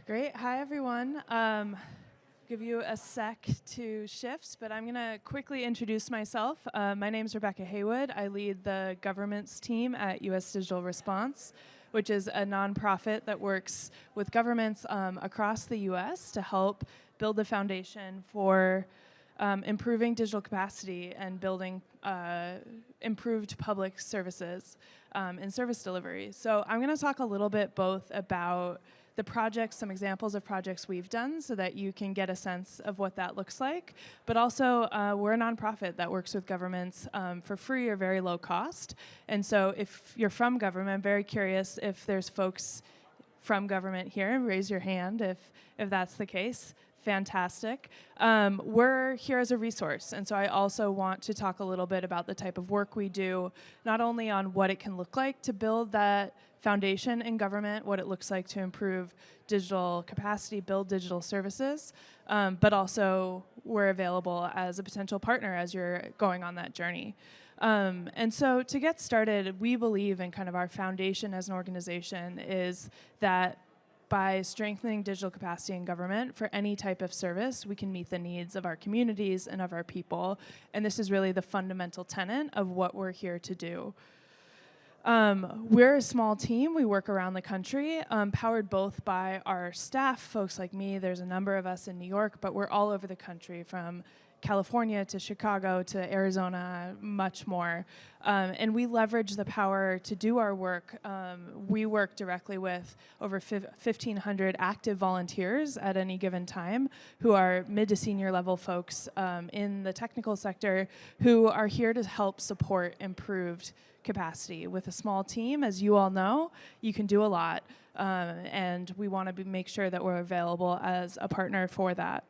Great. Hi, everyone. Give you a sec to shift, but I'm going to quickly introduce myself. My name is Rebecca Haywood. I lead the governments team at U.S. Digital Response, which is a nonprofit that works with governments across the U.S. to help build the foundation for improving digital capacity and building improved public services and service delivery. So I'm going to talk a little bit both about the projects, some examples of projects we've done so that you can get a sense of what that looks like. But also, we're a nonprofit that works with governments for free or very low cost. And so if you're from government, I'm very curious if there's folks from government here. Raise your hand if that's the case. Fantastic. We're here as a resource, and so I also want to talk a little bit about the type of work we do, not only on what it can look like to build that foundation in government, what it looks like to improve digital capacity, build digital services, but also we're available as a potential partner as you're going on that journey. And so to get started, we believe in kind of our foundation as an organization is that by strengthening digital capacity in government for any type of service, we can meet the needs of our communities and of our people. And this is really the fundamental tenet of what we're here to do. We're a small team. We work around the country, powered both by our staff, folks like me. There's a number of us in New York, but we're all over the country, from California to Chicago to Arizona, much more. And we leverage the power to do our work. We work directly with over 1,500 active volunteers at any given time who are mid to senior level folks in the technical sector who are here to help support improved capacity. With a small team, as you all know, you can do a lot. And we want to make sure that we're available as a partner for that.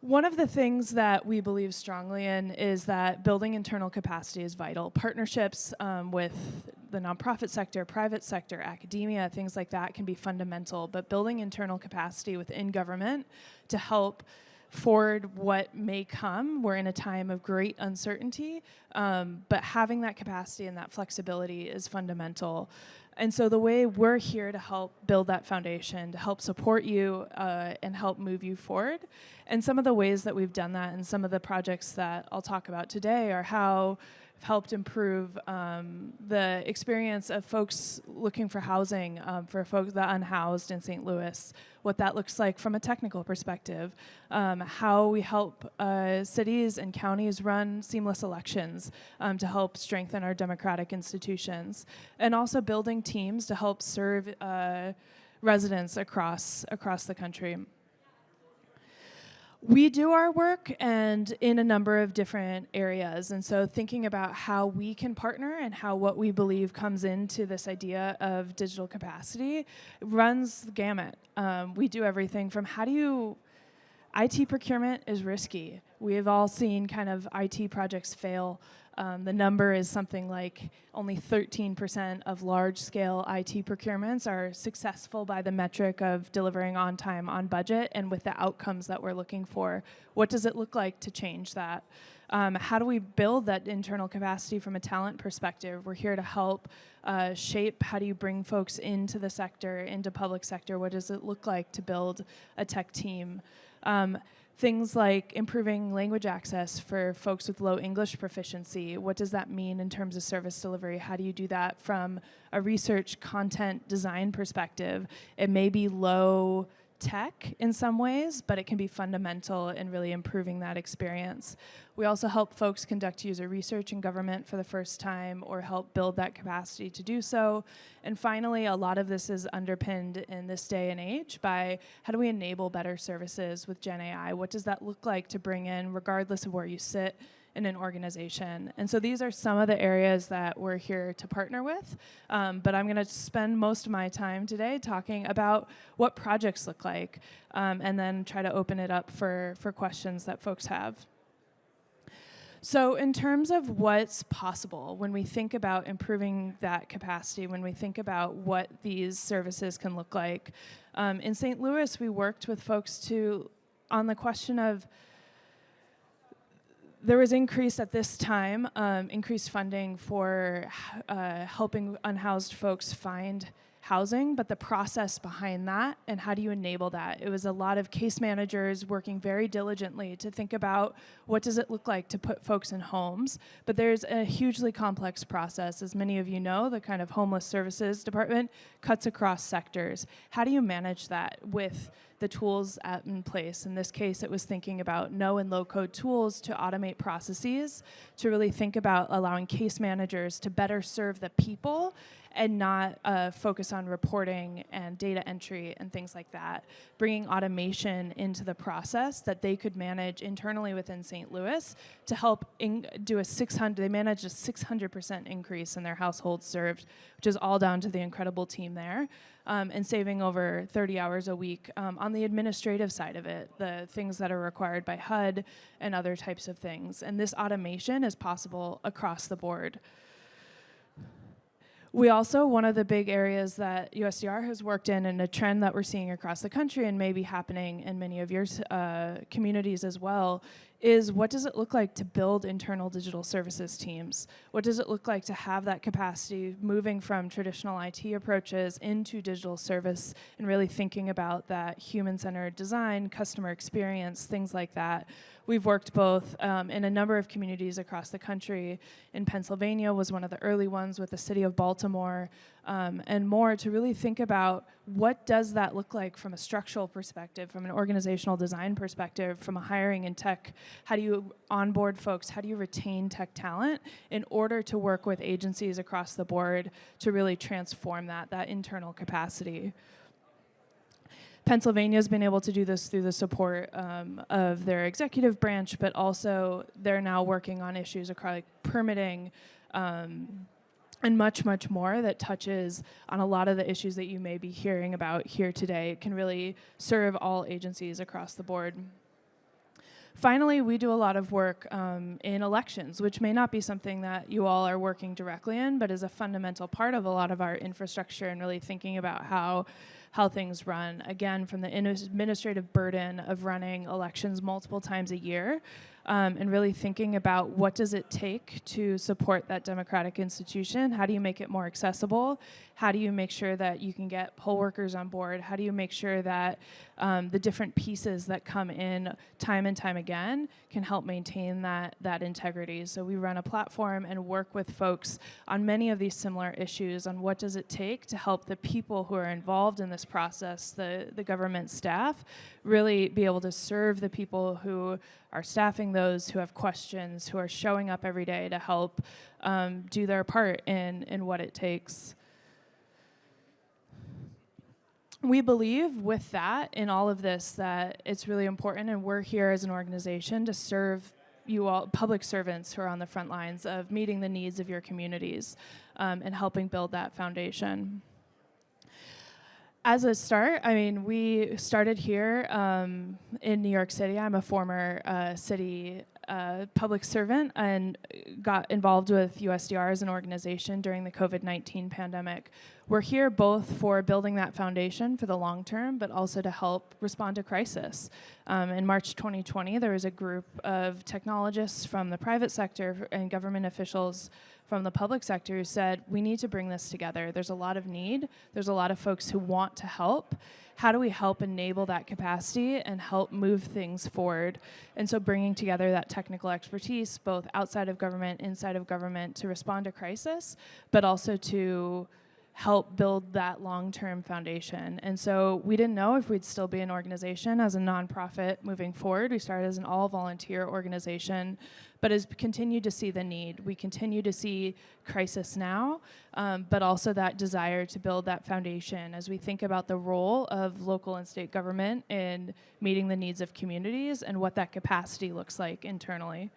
One of the things that we believe strongly in is that building internal capacity is vital. Partnerships with the nonprofit sector, private sector, academia, things like that can be fundamental, but building internal capacity within government to help forward what may come. We're in a time of great uncertainty, but having that capacity and that flexibility is fundamental. And so the way we're here to help build that foundation, to help support you and help move you forward. And some of the ways that we've done that and some of the projects that I'll talk about today are how we've helped improve the experience of folks looking for housing, for folks that are unhoused in St. Louis, what that looks like from a technical perspective, how we help cities and counties run seamless elections to help strengthen our democratic institutions, and also building teams to help serve residents across the country. We do our work and in a number of different areas, and so thinking about how we can partner and how what we believe comes into this idea of digital capacity runs the gamut. We do everything from IT procurement is risky. We've all seen kind of IT projects fail. The number is something like only 13% of large-scale IT procurements are successful by the metric of delivering on time, on budget, and with the outcomes that we're looking for. What does it look like to change that? How do we build that internal capacity from a talent perspective? We're here to help shape how do you bring folks into the sector, into public sector? What does it look like to build a tech team? Things like improving language access for folks with low English proficiency. What does that mean in terms of service delivery? How do you do that from a research content design perspective? It may be low tech in some ways, but it can be fundamental in really improving that experience. We also help folks conduct user research in government for the first time or help build that capacity to do so. And finally, a lot of this is underpinned in this day and age by how do we enable better services with Gen AI? What does that look like to bring in, regardless of where you sit in an organization? And so these are some of the areas that we're here to partner with, but I'm going to spend most of my time today talking about what projects look like, and then try to open it up for questions that folks have. So in terms of what's possible, when we think about improving that capacity, when we think about what these services can look like, in St. Louis, we worked with folks on the question of there was increased at this time, increased funding for helping unhoused folks find housing, but the process behind that and how do you enable that. It was a lot of case managers working very diligently to think about what does it look like to put folks in homes, but there's a hugely complex process. As many of you know, the kind of homeless services department cuts across sectors. How do you manage that with the tools in place? In this case, it was thinking about no and low code tools to automate processes, to really think about allowing case managers to better serve the people and not focus on reporting and data entry and things like that. Bringing automation into the process that they could manage internally within St. Louis to help do they managed a 600% increase in their households served, which is all down to the incredible team there, and saving over 30 hours a week on the administrative side of it, the things that are required by HUD and other types of things. And this automation is possible across the board. We also, one of the big areas that USDR has worked in, and a trend that we're seeing across the country and maybe happening in many of your communities as well, is what does it look like to build internal digital services teams? What does it look like to have that capacity moving from traditional IT approaches into digital service and really thinking about that human-centered design, customer experience, things like that. We've worked both in a number of communities across the country. In Pennsylvania was one of the early ones with the city of Baltimore, and more to really think about what does that look like from a structural perspective, from an organizational design perspective, from a hiring and tech. How do you onboard folks? How do you retain tech talent in order to work with agencies across the board to really transform that internal capacity? Pennsylvania's been able to do this through the support of their executive branch, but also they're now working on issues across like permitting and much, much more that touches on a lot of the issues that you may be hearing about here today. It can really serve all agencies across the board. Finally, we do a lot of work in elections, which may not be something that you all are working directly in, but is a fundamental part of a lot of our infrastructure and really thinking about how things run. Again, from the administrative burden of running elections multiple times a year, and really thinking about what does it take to support that democratic institution? How do you make it more accessible? How do you make sure that you can get poll workers on board? How do you make sure that the different pieces that come in time and time again can help maintain that integrity? So we run a platform and work with folks on many of these similar issues on what does it take to help the people who are involved in this process, the government staff, really be able to serve the people who are staffing those, who have questions, who are showing up every day to help do their part in what it takes. We believe with that, in all of this, that it's really important, and we're here as an organization to serve you all, public servants who are on the front lines of meeting the needs of your communities and helping build that foundation. As a start, I mean, we started here in New York City. I'm a former city public servant and got involved with USDR as an organization during the COVID-19 pandemic. We're here both for building that foundation for the long term, but also to help respond to crisis. In March 2020, there was a group of technologists from the private sector and government officials from the public sector who said, we need to bring this together. There's a lot of need. There's a lot of folks who want to help. How do we help enable that capacity and help move things forward? And so bringing together that technical expertise, both outside of government, inside of government, to respond to crisis, but also to help build that long-term foundation. And so we didn't know if we'd still be an organization as a nonprofit moving forward. We started as an all-volunteer organization, but has continued to see the need. We continue to see crisis now, but also that desire to build that foundation as we think about the role of local and state government in meeting the needs of communities and what that capacity looks like internally.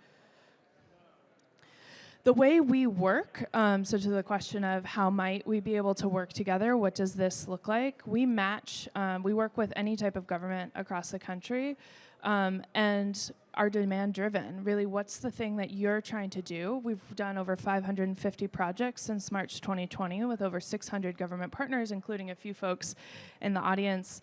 The way we work, so to the question of how might we be able to work together, what does this look like? We match, we work with any type of government across the country, and are demand driven. Really, what's the thing that you're trying to do? We've done over 550 projects since March 2020 with over 600 government partners, including a few folks in the audience,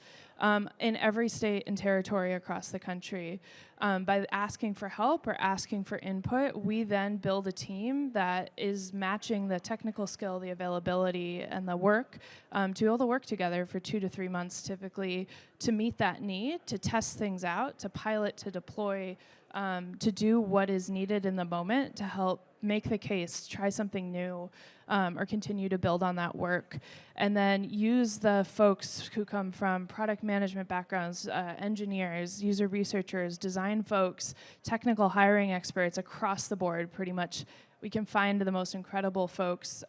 in every state and territory across the country. By asking for help or asking for input, we then build a team that is matching the technical skill, the availability, and the work to be able to work together for 2 to 3 months typically to meet that need, to test things out, to pilot, to deploy, to do what is needed in the moment to help make the case, try something new, or continue to build on that work. And then use the folks who come from product management backgrounds, engineers, user researchers, design folks, technical hiring experts across the board. Pretty much we can find the most incredible folks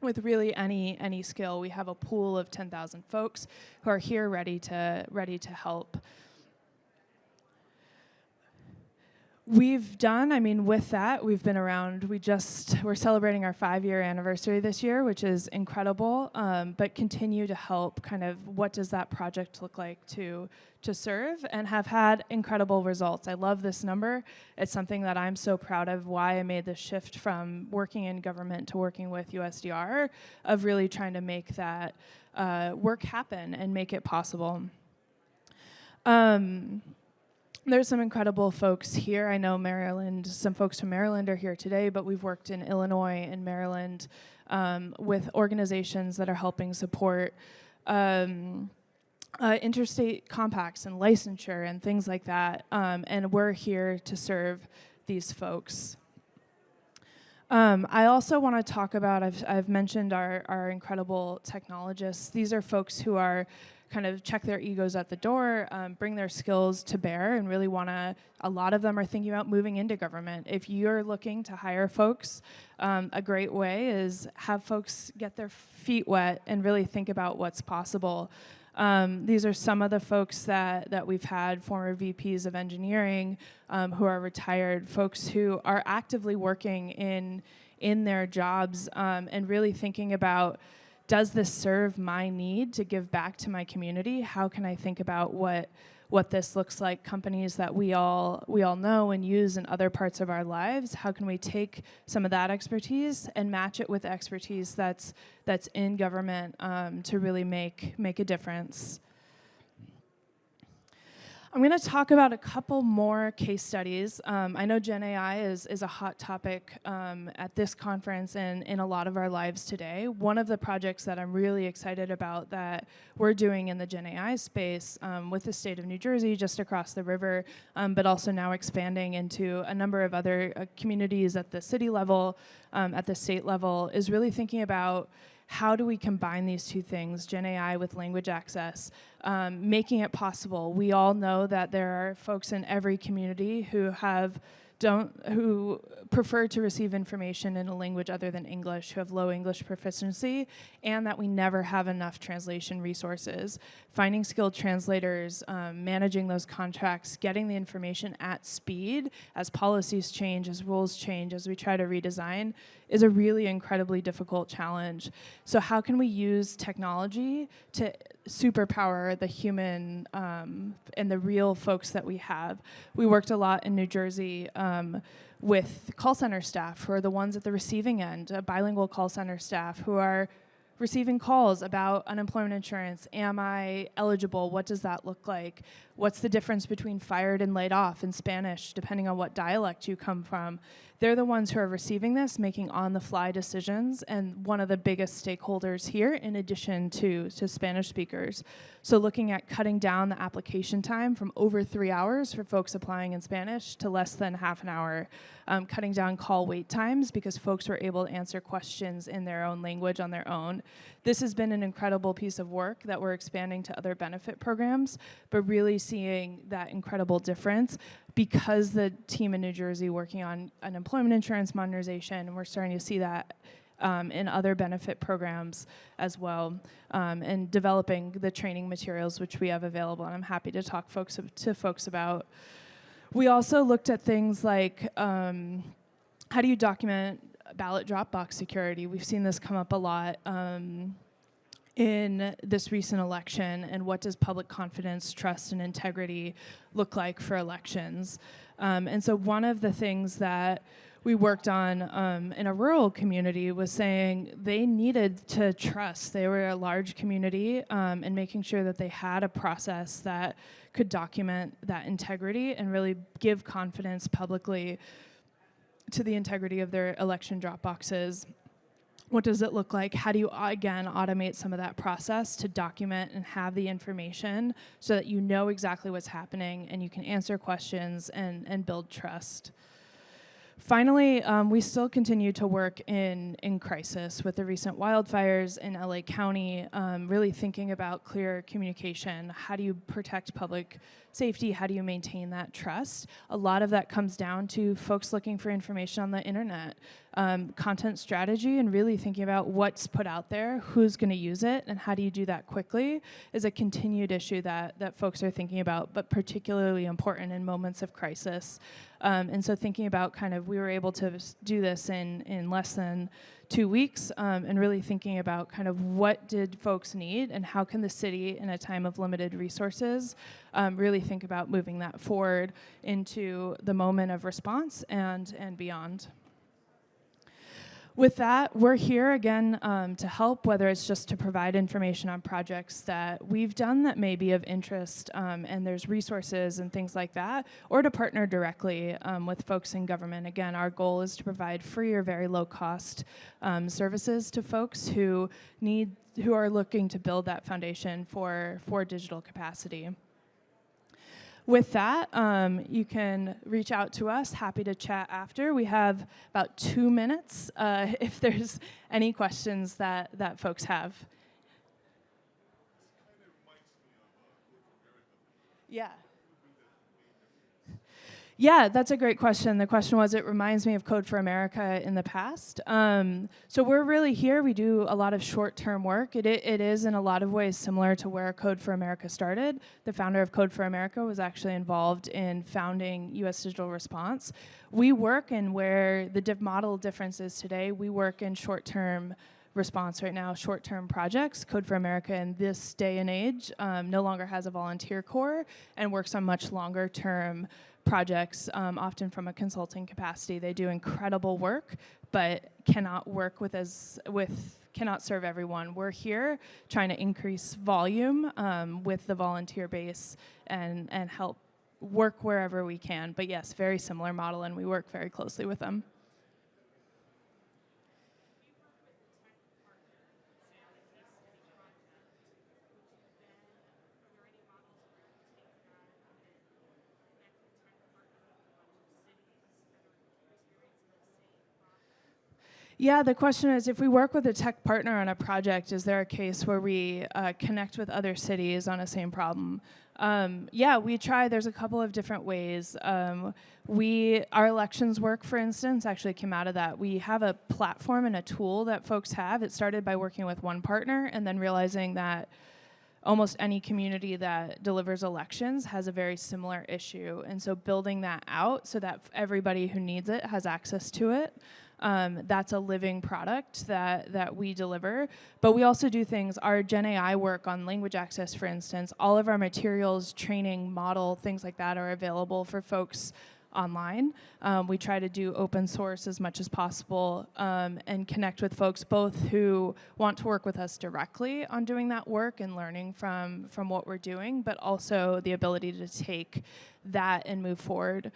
with really any skill. We have a pool of 10,000 folks who are here ready to help. We've done, with that, we've been around. We're celebrating our 5-year anniversary this year, which is incredible, but continue to help kind of what does that project look like to serve, and have had incredible results. I love this number. It's something that I'm so proud of, why I made the shift from working in government to working with USDR, of really trying to make that work happen and make it possible. There's some incredible folks here. I know Maryland, some folks from Maryland are here today, but we've worked in Illinois and Maryland with organizations that are helping support interstate compacts and licensure and things like that. And we're here to serve these folks. I also want to talk about, I've mentioned our incredible technologists. These are folks who are kind of check their egos at the door, bring their skills to bear, and really a lot of them are thinking about moving into government. If you're looking to hire folks, a great way is have folks get their feet wet and really think about what's possible. These are some of the folks that we've had, former VPs of engineering who are retired, folks who are actively working in their jobs and really thinking about, does this serve my need to give back to my community? How can I think about what this looks like? Companies that we all know and use in other parts of our lives, how can we take some of that expertise and match it with expertise that's in government to really make a difference? I'm going to talk about a couple more case studies. I know Gen AI is a hot topic at this conference and in a lot of our lives today. One of the projects that I'm really excited about that we're doing in the Gen AI space with the state of New Jersey, just across the river, but also now expanding into a number of other communities at the city level, at the state level, is really thinking about how do we combine these two things, Gen AI with language access, making it possible. We all know that there are folks in every community who prefer to receive information in a language other than English, who have low English proficiency, and that we never have enough translation resources. Finding skilled translators, managing those contracts, getting the information at speed as policies change, as rules change, as we try to redesign, is a really incredibly difficult challenge. So how can we use technology to superpower the human and the real folks that we have? We worked a lot in New Jersey with call center staff who are the ones at the receiving end, bilingual call center staff who are receiving calls about unemployment insurance. Am I eligible? What does that look like? What's the difference between fired and laid off in Spanish, depending on what dialect you come from? They're the ones who are receiving this, making on-the-fly decisions, and one of the biggest stakeholders here, in addition to Spanish speakers. So looking at cutting down the application time from over 3 hours for folks applying in Spanish to less than half an hour, cutting down call wait times because folks were able to answer questions in their own language on their own. This has been an incredible piece of work that we're expanding to other benefit programs, but really seeing that incredible difference because the team in New Jersey working on unemployment insurance modernization, and we're starting to see that in other benefit programs as well, and developing the training materials which we have available, and I'm happy to talk to folks about. We also looked at things like how do you document ballot drop box security? We've seen this come up a lot. in this recent election, and what does public confidence, trust, and integrity look like for elections. And so one of the things that we worked on in a rural community was saying they needed to trust. They were a large community, and making sure that they had a process that could document that integrity and really give confidence publicly to the integrity of their election drop boxes. What does it look like? How do you, again, automate some of that process to document and have the information so that you know exactly what's happening and you can answer questions and build trust? Finally, we still continue to work in crisis with the recent wildfires in LA County, really thinking about clear communication. How do you protect public safety? How do you maintain that trust? A lot of that comes down to folks looking for information on the internet, content strategy, and really thinking about what's put out there, who's going to use it, and how do you do that quickly is a continued issue that folks are thinking about, but particularly important in moments of crisis. And so thinking about kind of, we were able to do this in less than 2 weeks, and really thinking about kind of what did folks need and how can the city in a time of limited resources really think about moving that forward into the moment of response and beyond. With that, we're here again to help, whether it's just to provide information on projects that we've done that may be of interest, and there's resources and things like that, or to partner directly with folks in government. Again, our goal is to provide free or very low-cost services to folks who are looking to build that foundation for digital capacity. With that, you can reach out to us. Happy to chat after. We have about 2 minutes if there's any questions that folks have. Yeah. Yeah, that's a great question. The question was, it reminds me of Code for America in the past. So we're really here. We do a lot of short-term work. It is in a lot of ways similar to where Code for America started. The founder of Code for America was actually involved in founding US Digital Response. We work in where the model difference is today. We work in short-term response right now, short-term projects. Code for America in this day and age no longer has a volunteer core and works on much longer-term projects, often from a consulting capacity. They do incredible work, but cannot work cannot serve everyone. We're here trying to increase volume with the volunteer base and help work wherever we can. But yes, very similar model, and we work very closely with them. Yeah, the question is, if we work with a tech partner on a project, is there a case where we connect with other cities on a same problem? Yeah, we try. There's a couple of different ways. Our elections work, for instance, actually came out of that. We have a platform and a tool that folks have. It started by working with one partner and then realizing that almost any community that delivers elections has a very similar issue. And so building that out so that everybody who needs it has access to it. That's a living product that we deliver. But we also do things, our Gen AI work on language access, for instance, all of our materials, training, model, things like that are available for folks online. We try to do open source as much as possible and connect with folks both who want to work with us directly on doing that work and learning from what we're doing, but also the ability to take that and move forward.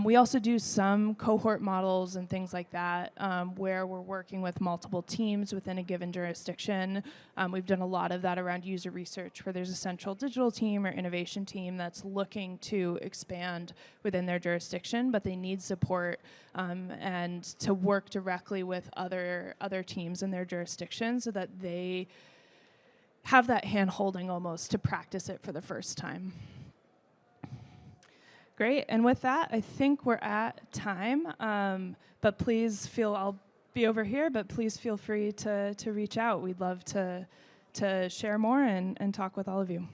We also do some cohort models and things like that where we're working with multiple teams within a given jurisdiction. We've done a lot of that around user research where there's a central digital team or innovation team that's looking to expand within their jurisdiction, but they need support and to work directly with other teams in their jurisdiction so that they have that hand-holding almost to practice it for the first time. Great, and with that, I think we're at time, but please I'll be over here, but please feel free to reach out. We'd love to share more and talk with all of you.